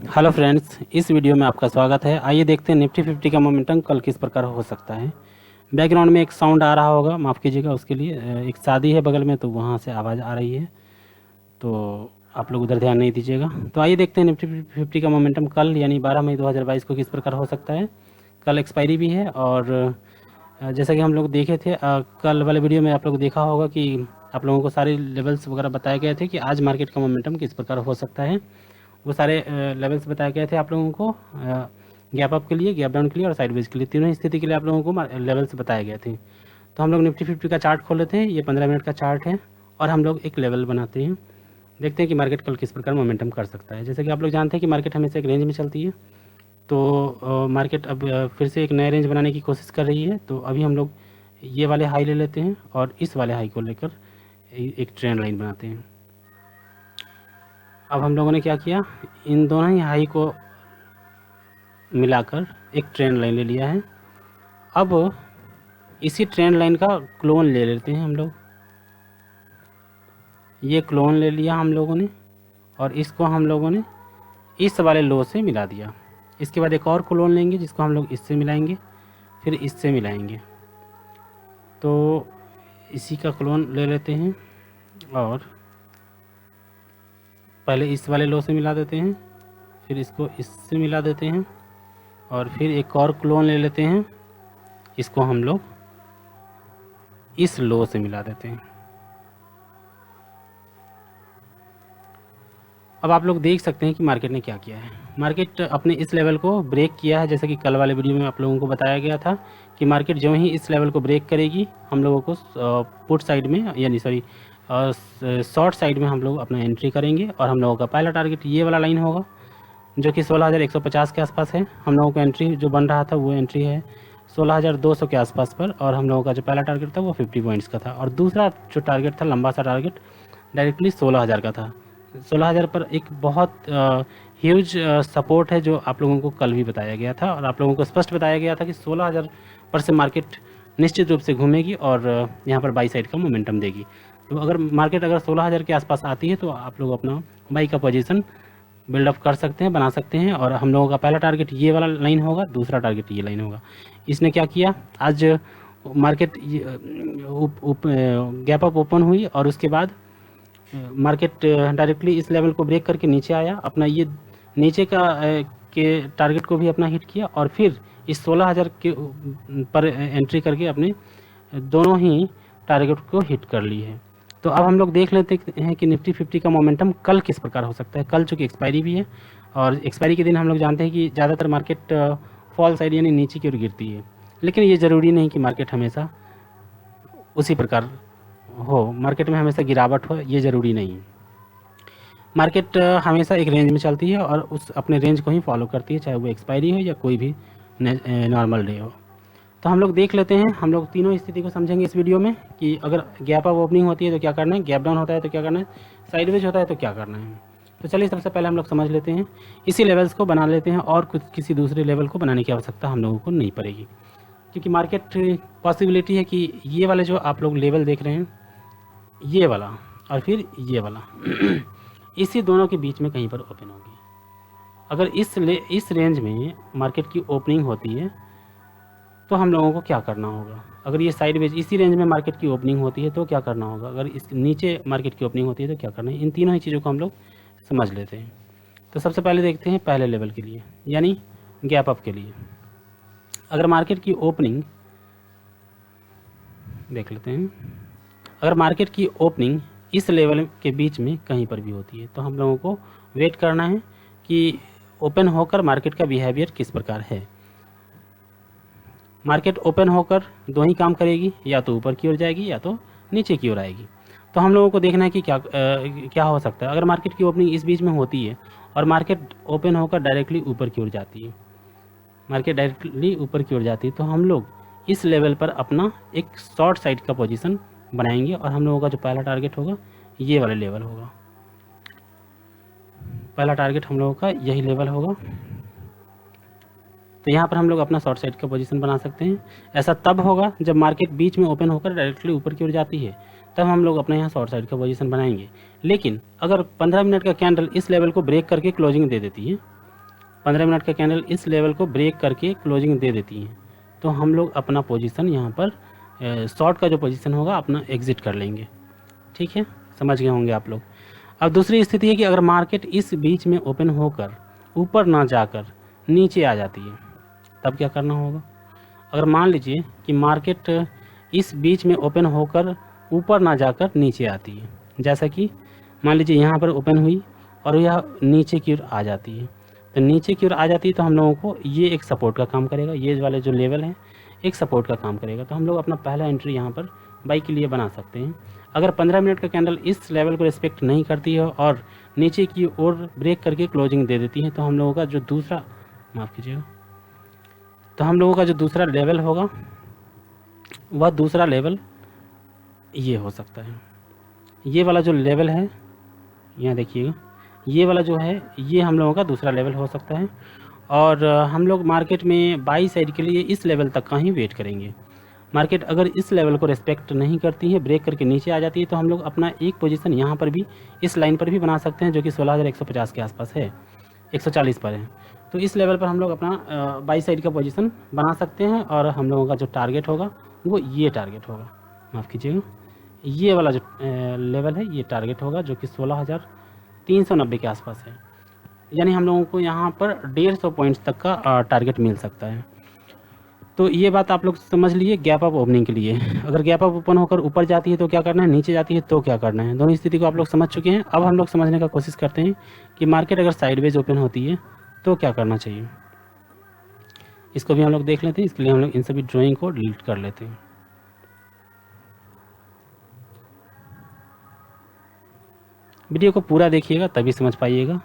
Hello friends, इस video में आपका स्वागत है। आइए देखते हैं निफ्टी 50 का मोमेंटम कल किस प्रकार हो सकता है। बैकग्राउंड में एक साउंड आ रहा होगा, माफ़ कीजिएगा उसके लिए। एक शादी है बगल में, तो वहाँ से आवाज़ आ रही है, तो आप लोग उधर ध्यान नहीं दीजिएगा। तो आइए देखते हैं निफ्टी 50 का मोमेंटम कल यानी 12 मई 2022 को किस प्रकार हो सकता है। कल एक्सपायरी भी है और जैसा कि हम लोग देखे थे कल वाले वीडियो में, आप लोग देखा होगा कि आप लोगों को सारे लेवल्स वगैरह बताए गए थे कि आज मार्केट का मोमेंटम किस प्रकार हो सकता है। वो सारे लेवल्स बताए गए थे आप लोगों को, गैप अप के लिए, गैप डाउन के लिए और साइडवेज के लिए, तीनों ही स्थिति के लिए आप लोगों को लेवल्स बताए गए थे। तो हम लोग निफ्टी 50 का चार्ट खोल लेते हैं। ये 15 मिनट का चार्ट है और हम लोग एक लेवल बनाते हैं। देखते हैं कि मार्केट कल किस प्रकार मोमेंटम कर सकता है। जैसे कि आप लोग जानते हैं कि मार्केट हमेशा एक रेंज में चलती है, तो मार्केट अब फिर से एक नया रेंज बनाने की कोशिश कर रही है। तो अभी हम लोग ये वाले हाई ले लेते हैं और इस वाले हाई को लेकर एक ट्रेंड लाइन बनाते हैं। अब हम लोगों ने क्या किया, इन दोनों ही हाई को मिलाकर एक ट्रेंड लाइन ले लिया है। अब इसी ट्रेंड लाइन का क्लोन ले लेते हैं हम लोग। ये क्लोन ले लिया हम लोगों ने और इसको हम लोगों ने इस वाले लो से मिला दिया। इसके बाद एक और क्लोन लेंगे जिसको हम लोग इससे मिलाएंगे, फिर इससे मिलाएंगे। तो इसी का क्लोन ले लेते हैं और पहले इस वाले लो से मिला देते हैं, फिर इसको इससे मिला देते हैं और फिर एक और क्लोन ले लेते हैं, इसको हम लोग इस लो से मिला देते हैं। अब आप लोग देख सकते हैं कि मार्केट ने क्या किया है। मार्केट अपने इस लेवल को ब्रेक किया है, जैसे कि कल वाले वीडियो में आप लोगों को बताया गया था कि मार्केट जो ही इस लेवल को ब्रेक करेगी, हम लोगों को पुट साइड में यानी सॉरी शॉर्ट साइड में हम लोग अपना एंट्री करेंगे और हम लोगों का पहला टारगेट ये वाला लाइन होगा जो कि 16,150 के आसपास है। हम लोगों का एंट्री जो बन रहा था वो एंट्री है 16,200 के आसपास पर, और हम लोगों का जो पहला टारगेट था वो 50 पॉइंट्स का था और दूसरा जो टारगेट था, लंबा सा टारगेट, डायरेक्टली 16,000 का था। 16,000 पर एक बहुत ह्यूज सपोर्ट है जो आप लोगों को कल भी बताया गया था और आप लोगों को स्पष्ट बताया गया था कि 16,000 पर से मार्केट निश्चित रूप से घूमेगी और यहाँ पर बाई साइड का मोमेंटम देगी। तो अगर मार्केट 16,000 के आसपास आती है तो आप लोग अपना बाई का पोजीशन बिल्डअप कर सकते हैं, बना सकते हैं। और हम लोगों का पहला टारगेट ये वाला लाइन होगा, दूसरा टारगेट ये लाइन होगा। इसने क्या किया, आज मार्केट गैप अप ओपन हुई और उसके बाद मार्केट डायरेक्टली इस लेवल को ब्रेक करके नीचे आया, अपना ये नीचे का के टारगेट को भी अपना हिट किया और फिर इस 16,000 के पर एंट्री करके अपने दोनों ही टारगेट को हिट कर ली है। तो अब हम लोग देख लेते हैं कि निफ्टी 50 का मोमेंटम कल किस प्रकार हो सकता है। कल चूँकि एक्सपायरी भी है और एक्सपायरी के दिन हम लोग जानते हैं कि ज़्यादातर मार्केट फॉल साइड यानी नीचे की ओर गिरती है, लेकिन ये ज़रूरी नहीं कि मार्केट हमेशा उसी प्रकार हो, मार्केट में हमेशा गिरावट हो, ये ज़रूरी नहीं है। मार्केट हमेशा एक रेंज में चलती है और उस अपने रेंज को ही फॉलो करती है, चाहे वो एक्सपायरी हो या कोई भी नॉर्मल डे हो। तो हम लोग देख लेते हैं, हम लोग तीनों स्थिति को समझेंगे इस वीडियो में कि अगर गैप अप ओपनिंग होती है तो क्या करना है, गैप डाउन होता है तो क्या करना है, साइडवेज होता है तो क्या करना है। तो चलिए सबसे पहले हम लोग समझ लेते हैं, इसी लेवल्स को बना लेते हैं और कुछ किसी दूसरे लेवल को बनाने की आवश्यकता हम लोगों को नहीं पड़ेगी, क्योंकि मार्केट पॉसिबिलिटी है कि ये वाले जो आप लोग लेवल देख रहे हैं, ये वाला और फिर ये वाला इसी दोनों के बीच में कहीं पर ओपन होगी। अगर इस रेंज में मार्केट की ओपनिंग होती है तो हम लोगों को क्या करना होगा। अगर ये साइडवेज इसी रेंज में मार्केट की ओपनिंग होती है तो क्या करना होगा, अगर इस नीचे मार्केट की ओपनिंग होती है तो क्या करना है। इन तीनों ही चीज़ों को हम लोग समझ लेते हैं। तो सबसे पहले देखते हैं पहले लेवल के लिए यानी गैप अप के लिए। अगर मार्केट की ओपनिंग देख लेते हैं, अगर मार्केट की ओपनिंग इस लेवल के बीच में कहीं पर भी होती है तो हम लोगों को वेट करना है कि ओपन होकर मार्केट का बिहेवियर किस प्रकार है। मार्केट ओपन होकर दो ही काम करेगी, या तो ऊपर की ओर जाएगी या तो नीचे की ओर आएगी। तो हम लोगों को देखना है कि क्या हो सकता है। अगर मार्केट की ओपनिंग इस बीच में होती है और मार्केट ओपन होकर डायरेक्टली ऊपर की ओर जाती है, मार्केट डायरेक्टली ऊपर की ओर जाती है, तो हम लोग इस लेवल पर अपना एक शॉर्ट साइड का पोजीशन बनाएंगे और हम लोगों का जो पहला टारगेट होगा ये वाला लेवल होगा। पहला टारगेट हम लोगों का यही लेवल होगा। तो यहाँ पर हम लोग अपना शॉर्ट साइड का पोजीशन बना सकते हैं। ऐसा तब होगा जब मार्केट बीच में ओपन होकर डायरेक्टली ऊपर की ओर जाती है, तब हम लोग अपने यहाँ शॉर्ट साइड का पोजीशन बनाएंगे। लेकिन अगर 15 मिनट का कैंडल इस लेवल को ब्रेक करके क्लोजिंग दे देती है 15 मिनट का कैंडल इस लेवल को ब्रेक करके क्लोजिंग दे देती है, तो हम लोग अपना पोजीशन यहाँ पर शॉर्ट का जो पोजीशन होगा अपना एग्जिट कर लेंगे। ठीक है, समझ गए होंगे आप लोग। अब दूसरी स्थिति है कि अगर मार्केट इस बीच में ओपन होकर ऊपर ना जाकर नीचे आ जाती है, तब क्या करना होगा। अगर मान लीजिए कि मार्केट इस बीच में ओपन होकर ऊपर ना जाकर नीचे आती है, जैसा कि मान लीजिए यहाँ पर ओपन हुई और यह नीचे की ओर आ जाती है, तो नीचे की ओर आ जाती है तो हम लोगों को ये एक सपोर्ट का काम करेगा, ये वाले जो लेवल है एक सपोर्ट का काम करेगा, तो हम लोग अपना पहला एंट्री यहाँ पर बाई के लिए बना सकते हैं। अगर 15 मिनट का कैंडल इस लेवल को रिस्पेक्ट नहीं करती है और नीचे की ओर ब्रेक करके क्लोजिंग दे देती है, तो हम लोगों का जो दूसरा, माफ़ कीजिएगा, तो हम लोगों का जो दूसरा लेवल होगा वह दूसरा लेवल ये हो सकता है। ये वाला जो लेवल है, यहाँ देखिएगा, ये वाला जो है ये हम लोगों का दूसरा लेवल हो सकता है। और हम लोग मार्केट में बाई साइड के लिए इस लेवल तक का ही वेट करेंगे। मार्केट अगर इस लेवल को रिस्पेक्ट नहीं करती है, ब्रेक करके नीचे आ जाती है, तो हम लोग अपना एक पोजीशन यहाँ पर भी इस लाइन पर भी बना सकते हैं, जो कि 16,150 के आसपास है, 140 पर है। तो इस लेवल पर हम लोग अपना बाई साइड का पोजीशन बना सकते हैं और हम लोगों का जो टारगेट होगा वो ये टारगेट होगा, माफ़ कीजिएगा, ये वाला जो लेवल है ये टारगेट होगा, जो कि 16,390 के आसपास है। यानी हम लोगों को यहाँ पर 150 पॉइंट्स तक का टारगेट मिल सकता है। तो ये बात आप लोग समझ लिए गैप अप ओपनिंग के लिए। अगर गैप अप ओपन होकर ऊपर जाती है तो क्या करना है, नीचे जाती है तो क्या करना है, दोनों स्थिति को आप लोग समझ चुके हैं। अब हम लोग समझने का कोशिश करते हैं कि मार्केट अगर साइडवेज ओपन होती है तो क्या करना चाहिए। इसको भी हम लोग देख लेते हैं। इसके लिए हम लोग इन सभी ड्राइंग को डिलीट कर लेते हैं। वीडियो को पूरा देखिएगा तभी समझ पाइएगा।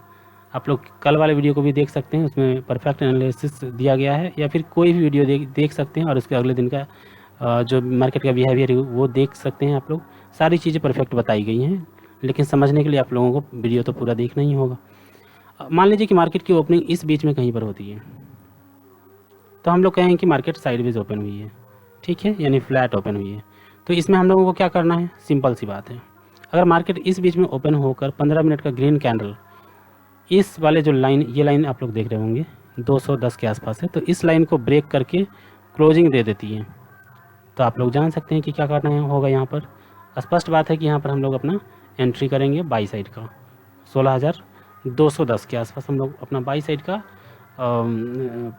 आप लोग कल वाले वीडियो को भी देख सकते हैं, उसमें परफेक्ट एनालिसिस दिया गया है, या फिर कोई भी वीडियो देख सकते हैं और उसके अगले दिन का जो मार्केट का बिहेवियर है वो देख सकते हैं। आप लोग सारी चीज़ें परफेक्ट बताई गई हैं, लेकिन समझने के लिए आप लोगों को वीडियो तो पूरा देखना ही होगा। मान लीजिए कि मार्केट की ओपनिंग इस बीच में कहीं पर होती है, तो हम लोग कहें कि मार्केट साइडवेज ओपन हुई है, ठीक है, यानी फ्लैट ओपन हुई है। तो इसमें हम लोगों को क्या करना है, सिंपल सी बात है। अगर मार्केट इस बीच में ओपन होकर 15 मिनट का ग्रीन कैंडल, इस वाले जो लाइन, ये लाइन आप लोग देख रहे होंगे 210 के आसपास है, तो इस लाइन को ब्रेक करके क्लोजिंग दे देती है, तो आप लोग जान सकते हैं कि क्या करना होगा। यहाँ पर स्पष्ट बात है कि यहाँ पर हम लोग अपना एंट्री करेंगे बाई साइड का 16,210 के आसपास हम लोग अपना बाई साइड का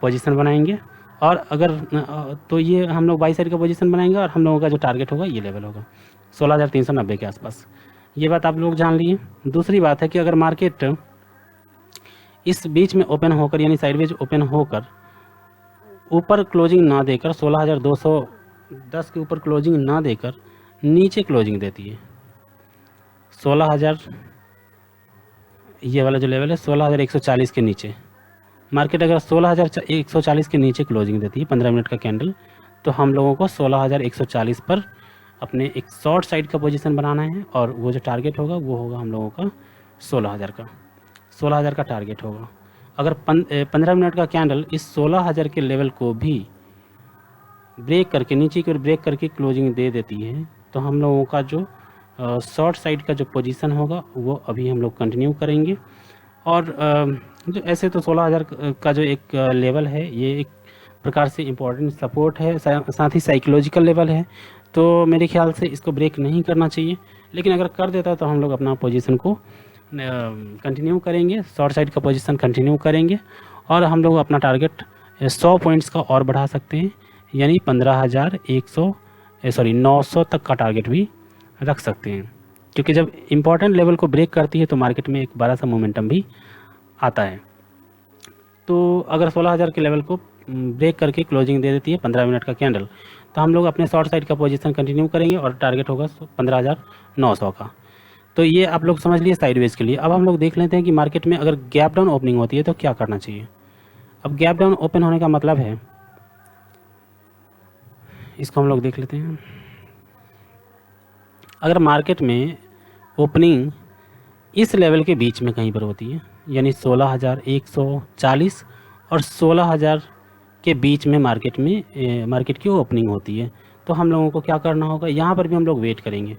पोजीशन बनाएंगे। और अगर तो ये हम लोग बाई साइड का पोजीशन बनाएंगे और हम लोगों का जो टारगेट होगा ये लेवल होगा 16,390 के आसपास। ये बात आप लोग जान लिए। दूसरी बात है कि अगर मार्केट इस बीच में ओपन होकर, यानी साइडवेज ओपन होकर ऊपर क्लोजिंग ना देकर 16,210 के ऊपर क्लोजिंग ना देकर नीचे क्लोजिंग देती है 16,000, ये वाला जो लेवल है 16,140 के नीचे, मार्केट अगर 16,140 के नीचे क्लोजिंग देती है 15 मिनट का कैंडल, तो हम लोगों को 16,140 पर अपने एक शॉर्ट साइड का पोजीशन बनाना है और वो जो टारगेट होगा वो होगा हम लोगों का 16,000 का टारगेट होगा। अगर 15 मिनट का कैंडल इस 16,000 के लेवल को भी ब्रेक करके नीचे की ओर ब्रेक करके क्लोजिंग दे देती है, तो हम लोगों का जो शॉर्ट साइड का जो पोजीशन होगा वो अभी हम लोग कंटिन्यू करेंगे। और जो ऐसे तो 16,000 का जो एक लेवल है ये एक प्रकार से इम्पोर्टेंट सपोर्ट है, साथ ही साइकोलॉजिकल लेवल है, तो मेरे ख्याल से इसको ब्रेक नहीं करना चाहिए। लेकिन अगर कर देता है तो हम लोग अपना पोजीशन को कंटिन्यू करेंगे, शॉर्ट साइड का पोजीशन कंटिन्यू करेंगे और हम लोग अपना टारगेट 100 पॉइंट्स का और बढ़ा सकते हैं, यानी 900 तक का टारगेट भी रख सकते हैं। क्योंकि जब इम्पोर्टेंट लेवल को ब्रेक करती है तो मार्केट में एक बड़ा सा मोमेंटम भी आता है। तो अगर 16,000 के लेवल को ब्रेक करके क्लोजिंग दे देती है 15 मिनट का कैंडल, तो हम लोग अपने शॉर्ट साइड का पोजीशन कंटिन्यू करेंगे और टारगेट होगा 15,900 का। तो ये आप लोग समझ लिए साइडवेज के लिए। अब हम लोग देख लेते हैं कि मार्केट में अगर गैप डाउन ओपनिंग होती है तो क्या करना चाहिए। अब गैप डाउन ओपन होने का मतलब है, इसको हम लोग देख लेते हैं। अगर मार्केट में ओपनिंग इस लेवल के बीच में कहीं पर होती है, यानी 16,140 और 16,000 के बीच में मार्केट की ओपनिंग होती है, तो हम लोगों को क्या करना होगा, यहाँ पर भी हम लोग वेट करेंगे।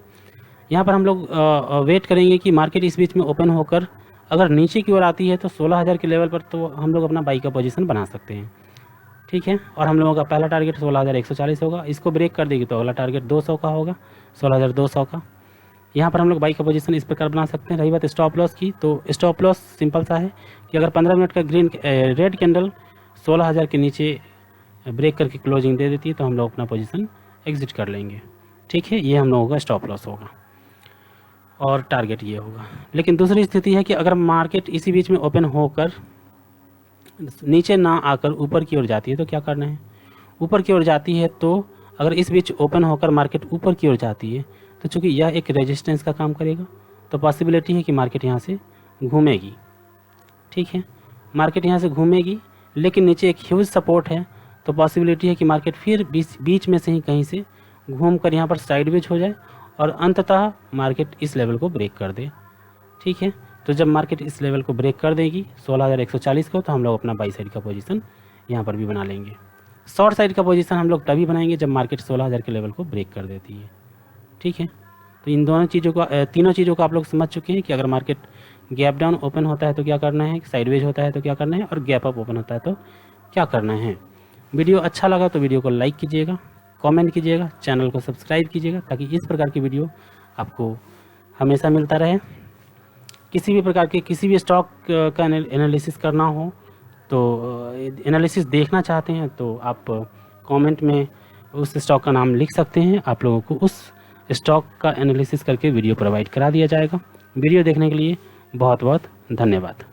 यहाँ पर हम लोग वेट करेंगे कि मार्केट इस बीच में ओपन होकर अगर नीचे की ओर आती है तो 16,000 के लेवल पर तो हम लोग अपना बाई का पोजीशन बना सकते हैं, ठीक है। और हम लोगों का पहला टारगेट 16,140 होगा, इसको ब्रेक कर देगी तो अगला टारगेट 200 का होगा, 16,200 का। यहाँ पर हम लोग बाई का पोजीशन इस प्रकार बना सकते हैं। रही बात स्टॉप लॉस की, तो स्टॉप लॉस सिंपल सा है कि अगर 15 मिनट का रेड कैंडल 16,000 के नीचे ब्रेक करके क्लोजिंग दे देती है तो हम लोग अपना पोजीशन एग्जिट कर लेंगे, ठीक है। ये हम लोगों का स्टॉप लॉस होगा और टारगेट ये होगा। लेकिन दूसरी स्थिति है कि अगर मार्केट इसी बीच में ओपन होकर नीचे ना आकर ऊपर की ओर जाती है तो क्या करना है। ऊपर की ओर जाती है तो अगर इस बीच ओपन होकर मार्केट ऊपर की ओर जाती है तो चूंकि यह एक रेजिस्टेंस का काम करेगा तो पॉसिबिलिटी है कि मार्केट यहाँ से घूमेगी, ठीक है। मार्केट यहाँ से घूमेगी लेकिन नीचे एक ह्यूज सपोर्ट है तो पॉसिबिलिटी है कि मार्केट फिर बीच में से ही कहीं से घूम कर यहाँ पर साइडवेज हो जाए और अंततः मार्केट इस लेवल को ब्रेक कर दे, ठीक है। तो जब मार्केट इस लेवल को ब्रेक कर देगी 16,140 को तो हम लोग अपना बाई साइड का पोजीशन यहाँ पर भी बना लेंगे। शॉर्ट साइड का पोजीशन हम लोग तभी बनाएंगे जब मार्केट 16,000 के लेवल को ब्रेक कर देती है, ठीक है। तो इन दोनों चीज़ों को तीनों चीज़ों को आप लोग समझ चुके हैं कि अगर मार्केट गैप डाउन ओपन होता है तो क्या करना है, साइडवेज होता है तो क्या करना है, और गैप अप ओपन होता है तो क्या करना है। वीडियो अच्छा लगा तो वीडियो को लाइक कीजिएगा, कमेंट कीजिएगा, चैनल को सब्सक्राइब कीजिएगा ताकि इस प्रकार की वीडियो आपको हमेशा मिलता रहे। किसी भी प्रकार के किसी भी स्टॉक का एनालिसिस करना हो तो एनालिसिस देखना चाहते हैं तो आप कमेंट में उस स्टॉक का नाम लिख सकते हैं, आप लोगों को उस स्टॉक का एनालिसिस करके वीडियो प्रोवाइड करा दिया जाएगा। वीडियो देखने के लिए बहुत बहुत धन्यवाद।